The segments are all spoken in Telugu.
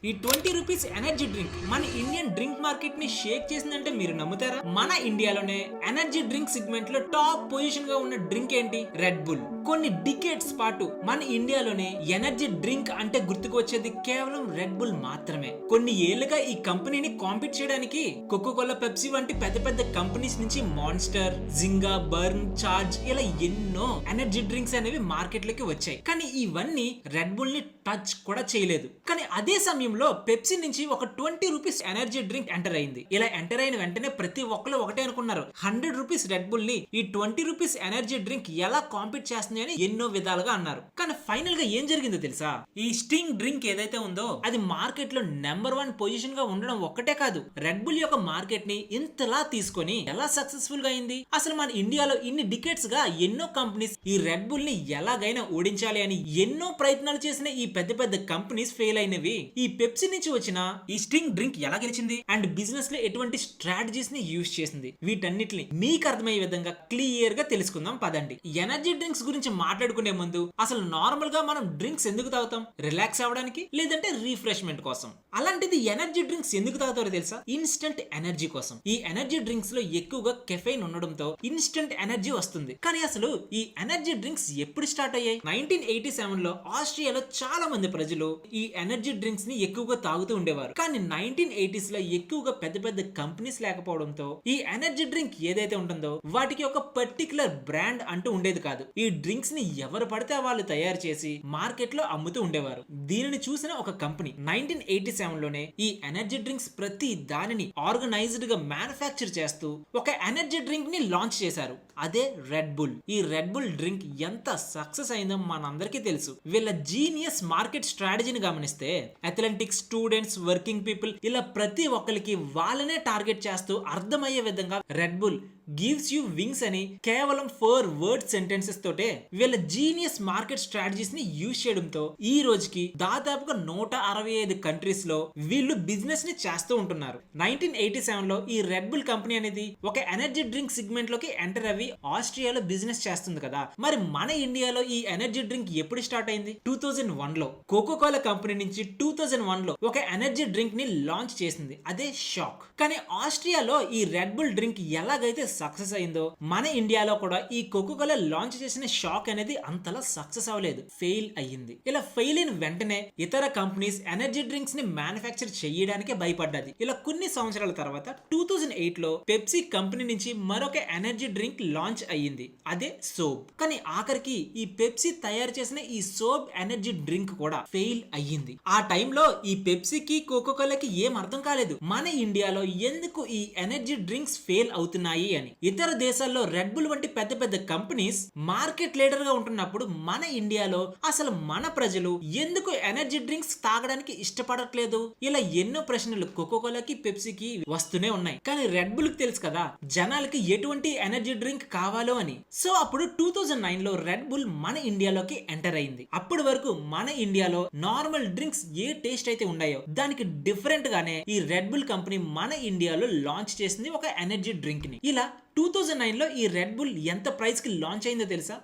ఈ 20 రూపీస్ ఎనర్జీ డ్రింక్ మన ఇండియన్ డ్రింక్ మార్కెట్ ని షేక్ చేసిందంటే మీరు నమ్ముతారా? మన ఇండియాలోనే ఎనర్జీ డ్రింక్ సెగ్మెంట్ లో టాప్ పొజిషన్ గా ఉన్న డ్రింక్ ఏంటి? Red bull. కొన్ని డికేట్స్ పాటు మన ఇండియాలోనే ఎనర్జీ డ్రింక్ అంటే గుర్తుకు వచ్చేది కేవలం రెడ్ బుల్ మాత్రమే. కొన్ని ఏళ్లుగా ఈ కంపెనీని కాంపీట్ చేయడానికి కోకో కోలా, పెప్సీ వంటి పెద్ద పెద్ద కంపెనీస్ నుంచి మాన్స్టర్, జింగా, బర్న్, చార్జ్ ఇలా ఎన్నో ఎనర్జీ డ్రింక్స్ అనేవి మార్కెట్ లోకి వచ్చాయి. కానీ ఇవన్నీ రెడ్ బుల్ ని టచ్ కూడా చేయలేదు. కానీ అదే సమయంలో పెప్సీ నుంచి ఒక 20 రూపీస్ ఎనర్జీ డ్రింక్ ఎంటర్ అయింది. ఇలా ఎంటర్ అయిన వెంటనే ప్రతి ఒక్కరు ఒకటే అనుకున్నారు, 100 రూపీస్ రెడ్ బుల్ ని ఈ 20 రూపీస్ ఎనర్జీ డ్రింక్ ఎలా కాంపీట్ చేస్తుంది అని ఎన్నో విధాలుగా అన్నారు. కానీ ఫైనల్ గా ఏం జరిగిందో తెలుసా? ఈ స్టింగ్ డ్రింక్ ఏదైతే ఉందో అది మార్కెట్ లో నెంబర్ 1 పొజిషన్ గా ఉండడం ఒక్కటే కాదు, రెడ్ బుల్ యొక్క మార్కెట్ ని ఇంతలా తీసుకొని ఎలా సక్సెస్ఫుల్ గా అయింది? అసలు మన ఇండియాలో ఇన్ని డికేట్స్ గా ఎన్నో కంపెనీస్ ఈ రెడ్ బుల్ ని ఎలాగైనా ఓడించాలి అని ఎన్నో ప్రయత్నాలు చేసిన ఈ పెద్ద పెద్ద కంపెనీస్ ఫెయిల్ అయినవి. ఈ పెప్సీ నుంచి వచ్చిన ఈ స్టింగ్ డ్రింక్ ఎలా గెలిచింది అండ్ బిజినెస్ లో ఎటువంటి స్ట్రాటజీస్ ని యూజ్ చేసింది, వీటన్నిటిని మీకు అర్థమయ్యే విధంగా క్లియర్ గా తెలుసుకుందాం పదండి. ఎనర్జీ డ్రింక్స్ గురించి మాట్లాడుకునే ముందు అసలు నార్మల్ గా మనం డ్రింక్స్ ఎందుకు తాగుతాం? రిలాక్స్ అవ్వడానికి, లేదంటే రిఫ్రెష్మెంట్ కోసం. అలాంటిది ఎనర్జీ డ్రింక్స్ ఎందుకు తాగుతారో తెలుసా? ఇన్స్టంట్ ఎనర్జీ కోసం. ఈ ఎనర్జీ డ్రింక్స్ లో ఎక్కువగా కెఫెయిన్ ఉండడంతో ఇన్స్టంట్ ఎనర్జీ వస్తుంది. కానీ అసలు ఈ ఎనర్జీ డ్రింక్స్ ఎప్పుడు స్టార్ట్ అయ్యాయి? 1987 లో ఆస్ట్రియాలో చాలా మంది ప్రజలు ఈ ఎనర్జీ డ్రింక్స్ ని ఎక్కువగా తాగుతూ ఉండేవారు. కానీ 1980s లో ఎక్కువగా పెద్ద పెద్ద కంపెనీస్ లేకపోవడంతో ఈ ఎనర్జీ డ్రింక్ ఏదైతే ఉంటుందో వాటికి ఒక పర్టికులర్ బ్రాండ్ అంటూ ఉండేది కాదు. ఈ డ్రింక్స్ ని ఎవరు పడితే వాళ్ళు తయారు చేసి మార్కెట్ లో అమ్ముతూ ఉండేవారు. దీనిని చూసిన ఒక కంపెనీ 1987 లోనే ఈ ఎనర్జీ డ్రింక్స్ ప్రతి దానిని ఆర్గనైజ్డ్ గా మ్యానుఫ్యాక్చర్ చేస్తూ ఒక ఎనర్జీ డ్రింక్ ని లాంచ్ చేశారు. అదే రెడ్ బుల్. ఈ రెడ్ బుల్ డ్రింక్ ఎంత సక్సెస్ అయిందో మనందరికీ తెలుసు. వీళ్ళ జీనియస్ మార్కెట్ స్ట్రాటజీని గమనిస్తే అథ్లెటిక్స్, స్టూడెంట్స్, వర్కింగ్ పీపుల్ ఇలా ప్రతి ఒక్కరికి వాళ్ళనే టార్గెట్ చేస్తూ అర్థమయ్యే విధంగా red bull gives you wings అని కేవలం 4 వర్డ్ సెంటెన్సెస్ తోటే వీళ్ళ జీనియస్ మార్కెట్ స్ట్రాటజీస్ ని యూజ్ చేయడంతో ఈ రోజుకి దాదాపుగా 165 కంట్రీస్ లో వీళ్ళు బిజినెస్ ని చేస్తూ ఉంటున్నారు. 1987 లో ఈ రెడ్ బుల్ కంపెనీ అనేది ఒక ఎనర్జీ డ్రింక్ సెగ్మెంట్ లోకి ఎంటర్ అవి ఆస్ట్రియాలో బిజినెస్ చేస్తుంది కదా. మరి మన ఇండియాలో ఈ ఎనర్జీ డ్రింక్ ఎప్పుడు స్టార్ట్ అయింది? 2001 లో కోకో కోలా కంపెనీ నుంచి 2001 లో ఒక ఎనర్జీ డ్రింక్ ని లాంచ్ చేసింది, అదే షాక్. కానీ ఆస్ట్రియాలో ఈ రెడ్ బుల్ డ్రింక్ ఎలాగైతే సక్సెస్ అయిందో మన ఇండియాలో కూడా ఈ కోకో కోలా లాంచ్ చేసిన షాక్ అనేది అంతలా సక్సెస్ అవ్వలేదు, ఫెయిల్ అయ్యింది. ఇలా ఫెయిల్ అయిన వెంటనే ఇతర కంపెనీస్ ఎనర్జీ డ్రింక్స్ ని మ్యానుఫ్యాక్చర్ చేయడానికే భయపడ్డది. ఇలా కొన్ని సంవత్సరాల తర్వాత 2008 లో పెప్సీ కంపెనీ నుంచి మరొక ఎనర్జీ డ్రింక్ లాంచ్ అయ్యింది, అదే సోబ్. కానీ ఆఖరికి ఈ పెప్సీ తయారు చేసిన ఈ సోబ్ ఎనర్జీ డ్రింక్ కూడా ఫెయిల్ అయ్యింది. ఆ టైంలో ఈ పెప్సీకి, కోకో కోలాకి ఏం అర్థం కాలేదు మన ఇండియాలో ఎందుకు ఈ ఎనర్జీ డ్రింక్స్ ఫెయిల్ అవుతున్నాయి అని. ఇతర దేశాల్లో రెడ్ బుల్ వంటి పెద్ద పెద్ద కంపెనీస్ మార్కెట్ లీడర్ గా ఉంటున్నప్పుడు మన ఇండియాలో అసలు మన ప్రజలు ఎందుకు ఎనర్జీ డ్రింక్స్ తాగడానికి ఇష్టపడట్లేదు? ఇలా ఎన్నో ప్రశ్నలు కోకో కోలాకి, పెప్సీకి వస్తూనే ఉన్నాయి. కానీ రెడ్ బుల్ కి తెలుసు కదా జనాలకి ఎటువంటి ఎనర్జీ డ్రింక్ కావాలో అని. సో అప్పుడు 2009 లో రెడ్ బుల్ మన ఇండియాలోకి ఎంటర్ అయింది. అప్పటి వరకు మన ఇండియాలో నార్మల్ డ్రింక్స్ ఏ టేస్ట్ అయితే ఉన్నాయో దానికి డిఫరెంట్ గానే ఈ రెడ్ బుల్ కంపెనీ మన ఇండియాలో లాంచ్ చేసింది ఒక ఎనర్జీ డ్రింక్ ని. ఇలా 2009 లో ఈ రెడ్ బుల్ ఎంత ప్రైస్ కి లాంచ్ అయిందో తెలుసా?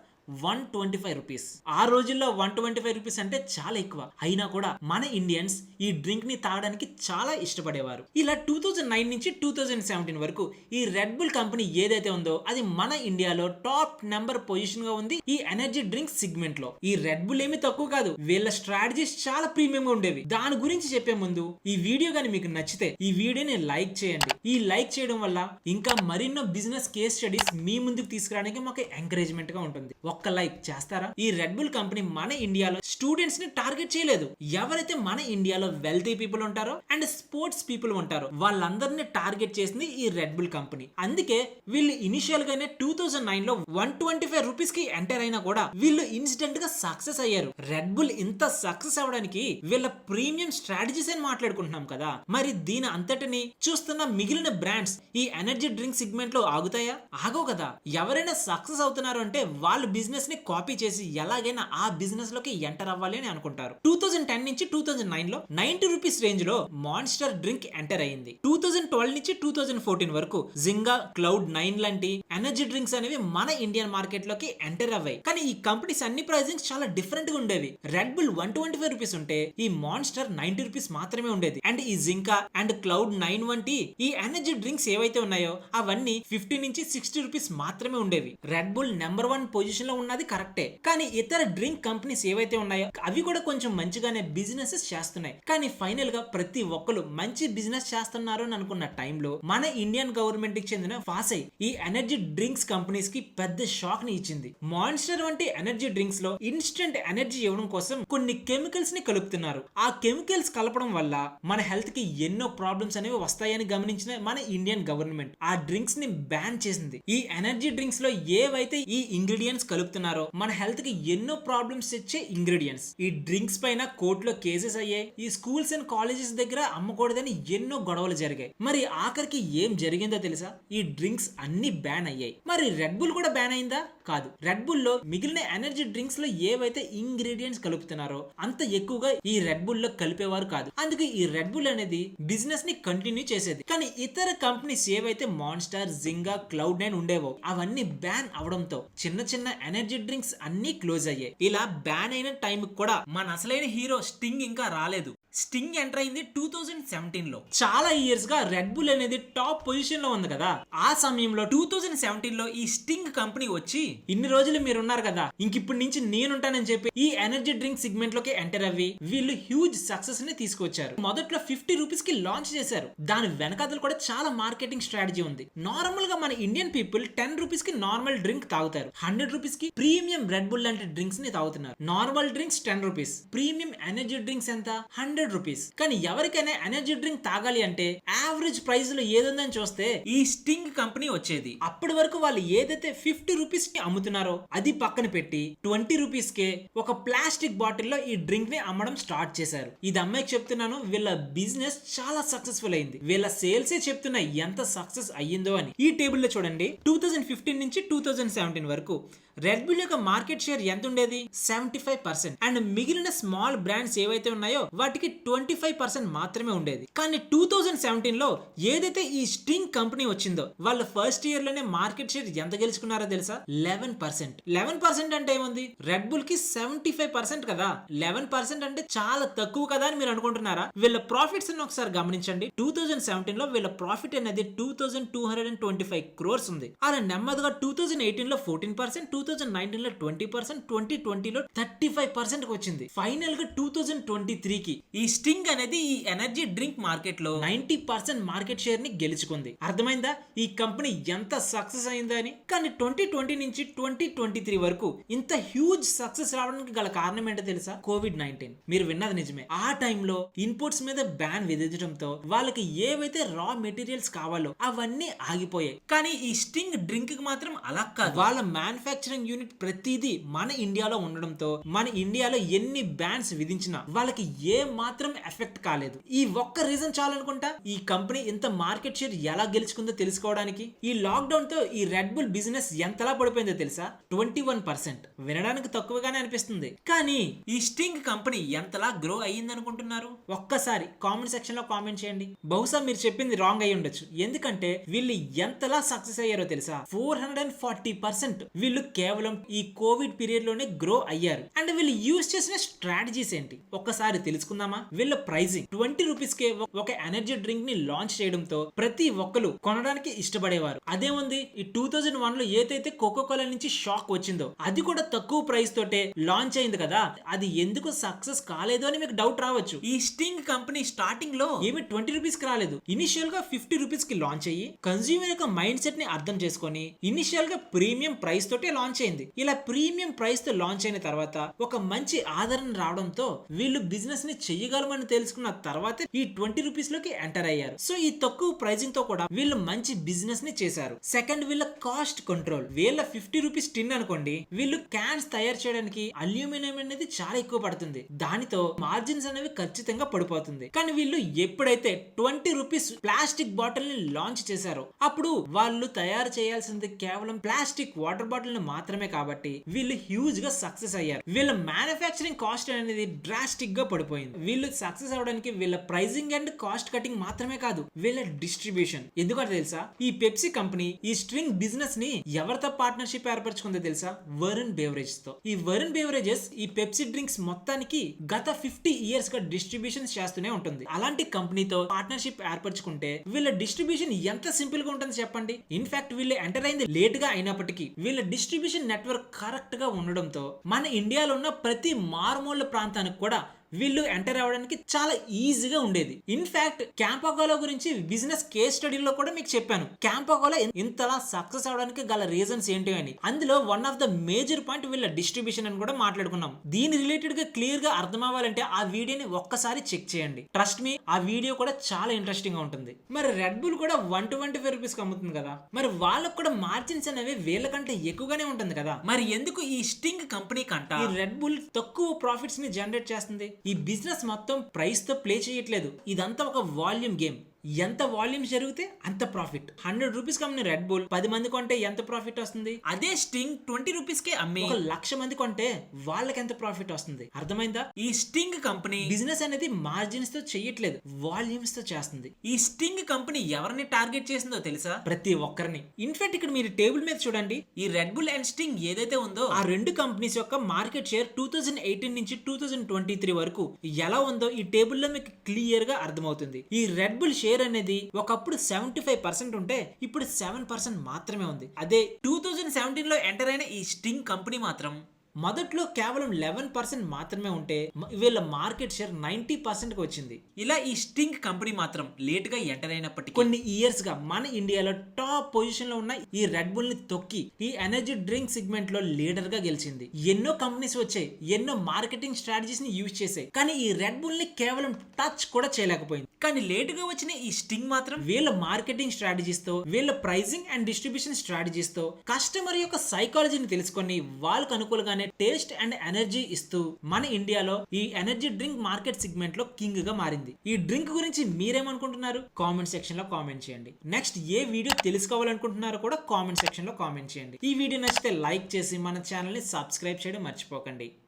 125 రూపీస్. ఆ రోజుల్లో 125 రూపీస్ అంటే చాలా ఎక్కువ. అయినా కూడా మన ఇండియన్స్ ఈ డ్రింక్ ని తాగడానికి చాలా ఇష్టపడేవారు. ఇలా 2009 నుంచి 2017 వరకు ఈ రెడ్ బుల్ కంపెనీ ఏదైతే ఉందో అది మన ఇండియాలో టాప్ నెంబర్ పొజిషన్ గా ఉంది ఈ ఎనర్జీ డ్రింక్ సెగ్మెంట్ లో. ఈ రెడ్ బుల్ ఏమీ తక్కువ కాదు, వీళ్ళ స్ట్రాటజీస్ చాలా ప్రీమియం గా ఉండేవి. దాని గురించి చెప్పే ముందు ఈ వీడియో గానీ మీకు నచ్చితే ఈ వీడియోని లైక్ చేయండి. ఈ లైక్ చేయడం వల్ల ఇంకా మరిన్నో బిజినెస్ కేస్ స్టడీస్ మీ ముందుకు తీసుకురావడానికి మాకు ఎంకరేజ్మెంట్ గా ఉంటుంది. ఒక్క లైక్ చేస్తారా? ఈ రెడ్ బుల్ కంపెనీ మన ఇండియాలో స్టూడెంట్స్ ని టార్గెట్ చేయలేదు. ఎవరైతే మన ఇండియాలో వెల్తీ పీపుల్ ఉంటారో అండ్ స్పోర్ట్స్ పీపుల్ ఉంటారో వాళ్ళందరినీ టార్గెట్ చేసింది ఈ రెడ్ బుల్ కంపెనీ. అందుకే వీళ్ళు ఇనిషియల్ గానే 2009 లో 125 రూపీస్ కి ఎంటర్ అయినా కూడా వీళ్ళు ఇన్స్టెంట్ గా సక్సెస్ అయ్యారు. రెడ్ బుల్ ఇంత సక్సెస్ అవడానికి వీళ్ళ ప్రీమియం స్ట్రాటజీస్ అని మాట్లాడుకుంటున్నాం కదా. మరి దీని అంతటిని చూస్తున్న మిగిలిన బ్రాండ్స్ ఈ ఎనర్జీ డ్రింక్ సెగ్మెంట్ లో ఆగుతాయా? ఆగవు కదా. ఎవరైనా సక్సెస్ అవుతున్నారు అంటే వాళ్ళు బిజినెస్ ని కాపీ చేసి ఎలాగైనా ఆ బిజినెస్ లోకి ఎంటర్ అవ్వాలి అని అనుకుంటారు. 2010 నుంచి 2009 లో 90 రూపీస్ రేంజ్ లో మాన్స్టర్ డ్రింక్ ఎంటర్ అయింది. 2012 నుంచి 2014 వరకు జింగా, Cloud9 లాంటి ఎనర్జీ డ్రింక్స్ అనేవి మన ఇండియన్ మార్కెట్ లోకి ఎంటర్ అవ్వాయి. కానీ ఈ కంపెనీస్ అన్ని ప్రైజింగ్స్ చాలా డిఫరెంట్ గా ఉండేవి. రెడ్ బుల్ 125 రూపీస్ ఉంటే ఈ మాన్స్టర్ 90 రూపీస్ మాత్రమే ఉండేది. అండ్ ఈ జింకా అండ్ Cloud9 వంటి ఈ ఎనర్జీ డ్రింక్స్ ఏవైతే ఉన్నాయో అవన్నీ 50 నుంచి 60 రూపీస్ మాత్రమే ఉండేవి. రెడ్ బుల్ నెంబర్ 1 పొజిషన్ లో ఉన్నది కరెక్టే, కానీ ఇతర డ్రింక్ కంపెనీస్ ఏవైతే ఉన్నాయో అవి కూడా కొంచెం మంచిగానే బిజినెస్ చేస్తున్నాయి. కానీ ఫైనల్ గా ప్రతి ఒక్కరు మంచి బిజినెస్ చేస్తున్నారు అని అనుకున్న టైంలో మన ఇండియన్ గవర్నమెంట్ కి చెందిన ఫాసై ఈ ఎనర్జీ డ్రింక్స్ కంపెనీస్ కి పెద్ద షాక్ ని ఇచ్చింది. మాన్స్టర్ వంటి ఎనర్జీ డ్రింక్స్ లో ఇన్స్టెంట్ ఎనర్జీ ఇవ్వడం కోసం కొన్ని కెమికల్స్ ని కలుపుతున్నారు. ఆ కెమికల్స్ కలపడం వల్ల మన హెల్త్ కి ఎన్నో ప్రాబ్లమ్స్ అనేవి వస్తాయని గమనించిన మన ఇండియన్ గవర్నమెంట్ ఆ డ్రింక్స్ ని బ్యాన్ చేసింది. ఈ ఎనర్జీ డ్రింక్స్ లో ఏవైతే ఈ ఇంగ్రీడియంట్స్ కలుపుతున్నారో మన హెల్త్ కి ఎన్నో ప్రాబ్లమ్స్ తెచ్చే ఇంగ్రీడియంట్స్. ఈ డ్రింక్స్ పైన కోర్టులో కేసెస్ అయ్యాయి. ఈ స్కూల్స్ అండ్ కాలేజెస్ దగ్గర అమ్మకూడదని ఎన్నో గొడవలు జరిగాయి. మరి ఆఖరికి ఏం జరిగిందో తెలుసా? ఈ డ్రింక్స్ అన్ని బ్యాన్ అయ్యాయి. మరి రెడ్ బుల్ కూడా బ్యాన్ అయిందా? కాదు. రెడ్ బుల్ లో మిగిలిన ఎనర్జీ డ్రింక్స్ లో ఏవైతే ఇంగ్రీడియంట్స్ కలుపుతున్నారో అంత ఎక్కువగా ఈ రెడ్ బుల్ లో కలిపేవారు కాదు. అందుకే ఈ రెడ్ బుల్ అనేది బిజినెస్ ని కంటిన్యూ చేసేది. కానీ ఇతర కంపెనీస్ ఏవైతే మాన్స్టర్, జింగా, Cloud9 ఉండేవో అవన్నీ బ్యాన్ అవడంతో చిన్న చిన్న ఎనర్జీ డ్రింక్స్ అన్ని క్లోజ్ అయ్యాయి. ఇలా బ్యాన్ అయిన టైం కూడా మన అసలైన హీరో స్టింగ్ ఇంకా రాలేదు. స్టింగ్ ఎంటర్ అయింది 2017 లో. చాలా ఇయర్స్ గా రెడ్ బుల్ అనేది టాప్ పొజిషన్ లో ఉంది కదా. ఆ సమయంలో 2017 లో ఈ స్టింగ్ కంపెనీ వచ్చి ఇన్ని రోజులు మీరు ఉన్నారు కదా, ఇంక ఇప్పటి నుంచి నేనుంటానని చెప్పి ఈ ఎనర్జీ డ్రింక్ సెగ్మెంట్ లోకి ఎంటర్ అవ్వి వీళ్ళు హ్యూజ్ సక్సెస్ ని తీసుకొచ్చారు. మొదట్లో 50 రూపీస్ కి లాంచ్ చేశారు. దాని వెనకాతలు కూడా చాలా మార్కెటింగ్ స్ట్రాటజీ ఉంది. నార్మల్ గా మన ఇండియన్ పీపుల్ 10 రూపీస్ కి నార్మల్ డ్రింక్ తాగుతారు. 100 రూపీస్ కి ప్రీమియం రెడ్ బుల్ లాంటి డ్రింక్స్ ని తాగుతున్నారు. Normal drinks 10 rupees, premium energy drinks ఎంత 100 రూపీస్. కానీ ఎవరికైనా ఎనర్జీ డ్రింక్ తాగాలి అంటే యావరేజ్ ప్రైస్ లో ఏదుందని చూస్తే ఈ స్టింగ్ కంపెనీ వచ్చేది. అప్పటి వరకు వాళ్ళు ఏదైతే 50 రూపీస్ కి అమ్ముతున్నారో అది పక్కన పెట్టి 20 రూపీస్ కే ఒక ప్లాస్టిక్ బాటిల్ లో ఈ డ్రింక్ ని అమ్మడం స్టార్ట్ చేశారు. ఇది అమ్మాయికి చెప్తున్నాను, వీళ్ళ బిజినెస్ చాలా సక్సెస్ఫుల్ అయింది. వీళ్ళ సేల్సే చెప్తున్నా ఎంత సక్సెస్ అయ్యిందో అని. ఈ టేబుల్ లో చూడండి, 2015 నుంచి 2017 వరకు రెడ్ బుల్ యొక్క మార్కెట్ షేర్ ఎంత ఉండేది? 75%. అండ్ మిగిలిన స్మాల్ బ్రాండ్స్ ఏవైతే ఉన్నాయో వాటికి 25% మాత్రమే ఉండేది. కానీ 2017 లో ఏదైతే ఈ స్టింగ్ కంపెనీ వచ్చిందో వాళ్ళు ఫస్ట్ ఇయర్ లోనే మార్కెట్ షేర్ ఎంత గెలుచుకున్నారో తెలుసా? 11%. 11% అంటే ఏముంది? రెడ్ బుల్ కి 75% కదా. 11% అంటే చాలా తక్కువ కదా అని మీరు అనుకుంటున్నారా? వీళ్ళ ప్రాఫిట్స్ ని ఒకసారి గమనించండి. 2017 లో వీళ్ళ ప్రాఫిట్ అనేది 2225 crores ఉంది. అలా నెమ్మదిగా 2018 లో 14%, 2019 లో 20%, 2020 లో 35% వచ్చింది. ఫైనల్ గా 2023 కి ఈ స్టింగ్ అనేది ఈ ఎనర్జీ డ్రింక్ మార్కెట్ లో 90% మార్కెట్ షేర్ ని గెలుచుకుంది. అర్థమైందా ఈ కంపెనీ ఎంత సక్సెస్ అయిందా అని? కానీ 2020 నుంచి 2023 వరకు ఇంత హ్యూజ్ సక్సెస్ రావడానికి గల కారణం ఏంటో తెలుసా? COVID-19. మీరు విన్నది నిజమే. ఆ టైంలో ఇన్పుట్స్ మీద బ్యాన్ విధించడంతో వాళ్ళకి ఏవైతే రా మెటీరియల్స్ కావాలో అవన్నీ ఆగిపోయాయి. కానీ ఈ స్టింగ్ డ్రింక్ కి మాత్రం అలా కాదు. వాళ్ళ మ్యానుఫ్యాక్చరింగ్ యూనిట్ ప్రతిదీ మన ఇండియాలో ఉండడంతో మన ఇండియాలో ఎన్ని బ్యాన్స్ విధించినా వాళ్ళకి ఏ మాత్రం ఎఫెక్ట్ కాలేదు. ఈ ఒక్క రీజన్ చాలనుకుంటా ఈ కంపెనీ ఇంత మార్కెట్ షేర్ ఎలా గెలుచుకుందో తెలుసుకోవడానికి. ఈ లాక్ డౌన్ తో ఈ రెడ్ బుల్ బిజినెస్ ఎంతలా పడిపోయిందో తెలుసా? 21%. వినడానికి తక్కువగానే అనిపిస్తుంది, కానీ ఈ స్టింగ్ కంపెనీ ఎంతలా గ్రో అయ్యింది అనుకుంటున్నారు? ఒక్కసారి కామెంట్ సెక్షన్ లో కామెంట్ చేయండి. బహుశా మీరు చెప్పింది రాంగ్ అయ్యి ఉండొచ్చు. ఎందుకంటే వీళ్ళు ఎంతలా సక్సెస్ అయ్యారో తెలుసా? 440% వీళ్ళు కేవలం ఈ కోవిడ్ పీరియడ్ లోనే గ్రో అయ్యారు. అండ్ వీళ్ళు యూజ్ చేసిన స్ట్రాటజీస్ ఏంటి ఒక్కసారి తెలుసుకుందామా? వీళ్ళ ప్రైసింగ్ 20 రూపీస్ కే ఒక ఎనర్జీ డ్రింక్ ని లాంచ్ చేయడంతో ప్రతి ఒక్కరు కొనడానికి ఇష్టపడేవారు. అదేముంది, ఈ 2001 లో ఏదైతే కోకోకోలా నుంచి షాక్ వచ్చిందో అది కూడా తక్కువ ప్రైస్ తోటే లాంచ్ అయింది కదా. అది ఎందుకు సక్సెస్ కాలేదు అని మీకు డౌట్ రావచ్చు. ఈ స్టింగ్ కంపెనీ స్టార్టింగ్ లో ఏమి 20 రూపీస్ కి రాలేదు. ఇనిషియల్ గా 50 రూపీస్ కి లాంచ్ అయ్యి కన్స్యూమర్ యొక్క మైండ్ సెట్ ని అర్థం చేసుకొని ఇనిషియల్ గా ప్రీమియం ప్రైస్ తోటే లాంచ్ అయింది. ఇలా ప్రీమియం ప్రైస్ తో లాంచ్ అయిన తర్వాత ఒక మంచి ఆదరణ రావడంతో వీళ్ళు బిజినెస్ ని చెయ్యగలమని తెలుసుకున్న తర్వాత ఈ 20 రూపీస్ లోకి ఎంటర్ అయ్యారు. సో ఈ తక్కువ ప్రైజింగ్ తో కూడా వీళ్ళు మంచి బిజినెస్ ని చేశారు. సెకండ్, వీళ్ళ కాస్ట్ కంట్రోల్. వీళ్ళ 50 రూపీస్ టిన్ అనుకోండి, వీళ్ళు క్యాన్స్ తయారు చేయడానికి అల్యూమినియం అనేది చాలా ఎక్కువ పడుతుంది. దానితో మార్జిన్స్ అనేవి ఖచ్చితంగా పడిపోతుంది. కానీ వీళ్ళు ఎప్పుడైతే 20 రూపీస్ ప్లాస్టిక్ బాటిల్ ని లాంచ్ చేశారో అప్పుడు వాళ్ళు తయారు చేయాల్సింది కేవలం ప్లాస్టిక్ వాటర్ బాటిల్ ని మాత్రమే మాత్రమే కాబట్టి వీళ్ళు హ్యూజ్ గా సక్సెస్ అయ్యారు. వీళ్ళ మ్యానుఫ్యాక్చరింగ్ కాస్ట్ అనేది డ్రాస్టిక్ గా పడిపోయింది. వీళ్ళు సక్సెస్ అవడానికి వీళ్ళ ప్రైజింగ్ అండ్ కాస్ట్ కటింగ్ మాత్రమే కాదు, వీళ్ళ డిస్ట్రిబ్యూషన్. ఎందుకంటే తెలుసా, ఈ పెప్సీ కంపెనీ ఈ స్ట్రింగ్ బిజినెస్ ని ఎవరితో పార్ట్నర్షిప్ ఏర్పరచుకుందో తెలుసా? వరుణ్ బెవరేజెస్ తో. ఈ వరుణ్ బెవరేజెస్ ఈ పెప్సీ డ్రింక్స్ మొత్తానికి గత 50 ఇయర్స్ గా డిస్ట్రిబ్యూషన్ చేస్తూనే ఉంటుంది. అలాంటి కంపెనీతో పార్ట్నర్షిప్ ఏర్పరచుకుంటే వీళ్ళ డిస్ట్రిబ్యూషన్ ఎంత సింపుల్ గా ఉంటుంది చెప్పండి. ఇన్ఫాక్ట్ వీళ్ళు ఎంటర్ అయింది లేట్ గా అయినప్పటికీ వీళ్ళ డిస్ట్రిబ్యూషన్ నెట్వర్క్ కరెక్ట్ గా ఉండడంతో మన ఇండియాలో ఉన్న ప్రతి మారుమూల ప్రాంతానికి కూడా వీళ్ళు ఎంటర్ అవ్వడానికి చాలా ఈజీగా ఉండేది. ఇన్ఫాక్ట్ క్యాంపకోలా గురించి బిజినెస్ కేస్ స్టడీలో కూడా మీకు చెప్పాను. క్యాంపకోలా ఇంతలా సక్సెస్ అవడానికి గల రీజన్స్ ఏంటి అని. అందులో one of the major point వీళ్ళ డిస్ట్రిబ్యూషన్ అని కూడా మాట్లాడుకున్నాం. దీని రిలేటెడ్ గా క్లియర్ గా అర్థం అవ్వాలంటే ఆ వీడియోని ఒక్కసారి చెక్ చేయండి. ట్రస్ట్ మీ, ఆ వీడియో కూడా చాలా ఇంట్రెస్టింగ్ గా ఉంటుంది. మరి రెడ్ బుల్ కూడా 125 రూపీస్ అమ్ముతుంది కదా, మరి వాళ్ళకు కూడా మార్జిన్స్ అనేవి వీళ్ళకంటే ఎక్కువగానే ఉంటుంది కదా. మరి ఎందుకు ఈ స్టింగ్ కంపెనీ కంట ఈ రెడ్ బుల్ తక్కువ ప్రాఫిట్స్ ని జనరేట్ చేస్తుంది? ఈ బిజినెస్ మొత్తం ప్రైస్ తో ప్లే చేయట్లేదు. ఇదంతా ఒక వాల్యూమ్ గేమ్. ఎంత వాల్యూమ్స్ జరిగితే అంత ప్రాఫిట్. 100 రూపీస్ అమ్మిన రెడ్ బుల్ 10 మంది కొంటే ఎంత ప్రాఫిట్ వస్తుంది? అదే స్టింగ్ 20 రూపీస్ కే అమ్మి 1,00,000 మంది కొంటే వాళ్ళకి ఎంత ప్రాఫిట్ వస్తుంది? అర్థమైందా? ఈ స్టింగ్ కంపెనీ బిజినెస్ అనేది మార్జిన్స్ తో చేయట్లేదు, వాల్యూమ్స్ తో చేస్తుంది. ఈ స్టింగ్ కంపెనీ ఎవరిని టార్గెట్ చేసిందో తెలుసా? ప్రతి ఒక్కరిని. ఇన్ఫాక్ట్ ఇక్కడ మీరు టేబుల్ మీద చూడండి, ఈ రెడ్ బుల్ అండ్ స్టింగ్ ఏదైతే ఉందో ఆ రెండు కంపెనీస్ యొక్క మార్కెట్ షేర్ 2018 నుంచి 2023 వరకు ఎలా ఉందో ఈ టేబుల్ లో మీకు క్లియర్ గా అర్థమవుతుంది. ఈ రెడ్ బుల్ షేర్ అనేది ఒకప్పుడు 75% ఉంటే ఇప్పుడు 7% మాత్రమే ఉంది. అదే 2017 లో ఎంటర్ అయిన ఈ స్టింగ్ కంపెనీ మాత్రం మొదట్లో కేవలం 11% మాత్రమే ఉంటే వీళ్ళ మార్కెట్ షేర్ 90% కి వచ్చింది. ఇలా ఈ స్టింగ్ కంపెనీ మాత్రం లేట్ గా ఎంటర్ అయినప్పటికీ కొన్ని ఇయర్స్ గా మన ఇండియాలో టాప్ పొజిషన్ లో ఉన్న ఈ రెడ్ బుల్ ని తొక్కి ఈ ఎనర్జీ డ్రింక్ సెగ్మెంట్ లో లీడర్ గా గెలిచింది. ఎన్నో కంపెనీస్ వచ్చాయి, ఎన్నో మార్కెటింగ్ స్ట్రాటజీస్ ని యూజ్ చేసాయి, కానీ ఈ రెడ్ బుల్ ని కేవలం టచ్ కూడా చేయలేకపోయింది. కానీ లేట్ గా వచ్చిన ఈ స్టింగ్ మాత్రం వీళ్ళ మార్కెటింగ్ స్ట్రాటజీస్ తో, వీళ్ళ ప్రైజింగ్ అండ్ డిస్ట్రిబ్యూషన్ స్ట్రాటజీస్ తో కస్టమర్ యొక్క సైకాలజీని తెలుసుకొని వాళ్ళకు అనుకూలంగానే టేస్ట్ అండ్ ఎనర్జీ ఇస్తూ మన ఇండియాలో ఈ ఎనర్జీ డ్రింక్ మార్కెట్ సెగ్మెంట్ లో కింగ్ గా మారింది. ఈ డ్రింక్ గురించి మీరేమనుకుంటున్నారు? కామెంట్ సెక్షన్ లో కామెంట్ చేయండి. నెక్స్ట్ ఏ వీడియో తెలుసుకోవాలనుకుంటున్నారో కూడా కామెంట్ సెక్షన్ లో కామెంట్ చేయండి. ఈ వీడియో నచ్చితే లైక్ చేసి మన ఛానల్ ని సబ్స్క్రైబ్ చేయడం మర్చిపోకండి.